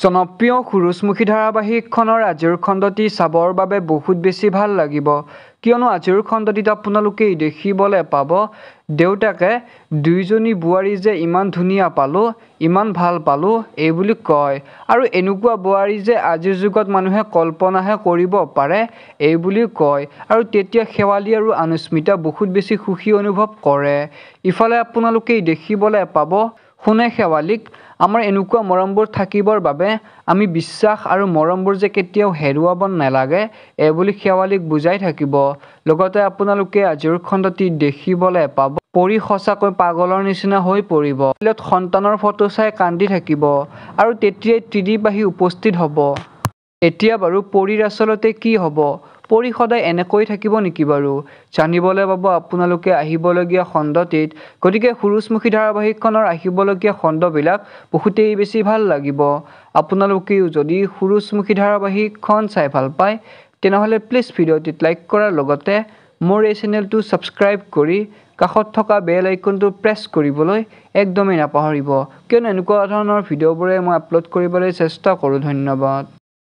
জনপ্ৰিয় সুৰুজমুখী ধাৰাবাহিকখনৰ আজিৰ খণ্ডটি চাবৰ বাবে বহুত বেছি ভাল লাগিব, কিয়নো আজিৰ খণ্ডটিত আপোনালোকে দেখিবলৈ পাব দেউতাকে দুইজনী বোৱাৰী যে ইমান ধুনীয়া পালোঁ, ইমান ভাল পালোঁ এইবুলি কয় আৰু এনেকুৱা বোৱাৰী যে আজিৰ যুগত মানুহে কল্পনাহে কৰিব পাৰে এইবুলি কয় আৰু তেতিয়া শেৱালী আৰু অনুস্মিতা বহুত বেছি সুখী অনুভৱ কৰে। ইফালে আপোনালোকে দেখিবলৈ পাব শুনে শেৱালীক আমাৰ এনেকুৱা মৰমবোৰ থাকিবৰ বাবে আমি বিশ্বাস আৰু মৰমবোৰ যে কেতিয়াও হেৰুৱাব নালাগে এইবুলি শেৱালীক বুজাই থাকিব। লগতে আপোনালোকে আজিৰ খণ্ডটি দেখিবলৈ পাব পৰী সঁচাকৈ পাগলৰ নিচিনা হৈ পৰিব। সন্তানৰ ফটো চাই কান্দি থাকিব আৰু তেতিয়াই ত্ৰিদীপ আহি উপস্থিত হ'ব। এতিয়া বাৰু পৰীৰ আচলতে কি হ'ব? পৰী সদায় এনেকৈ থাকিব নেকি বাৰু? জানিবলৈ পাব আপোনালোকে আহিবলগীয়া খণ্ডটিত। গতিকে সুৰুজমুখী ধাৰাবাহিকখনৰ আহিবলগীয়া খণ্ডবিলাক বহুতেই বেছি ভাল লাগিব। আপোনালোকেও যদি সুৰুজমুখী ধাৰাবাহিকখন চাই ভাল পায় তেনেহ'লে প্লিজ ভিডিঅ'টিত লাইক কৰাৰ লগতে মোৰ এই চেনেলটো ছাবস্ক্ৰাইব কৰি কাষত থকা বেল আইকনটো প্ৰেছ কৰিবলৈ একদমেই নাপাহৰিব, কিয়নো এনেকুৱা ধৰণৰ ভিডিঅ'বোৰে মই আপলোড কৰিবলৈ চেষ্টা কৰোঁ। ধন্যবাদ।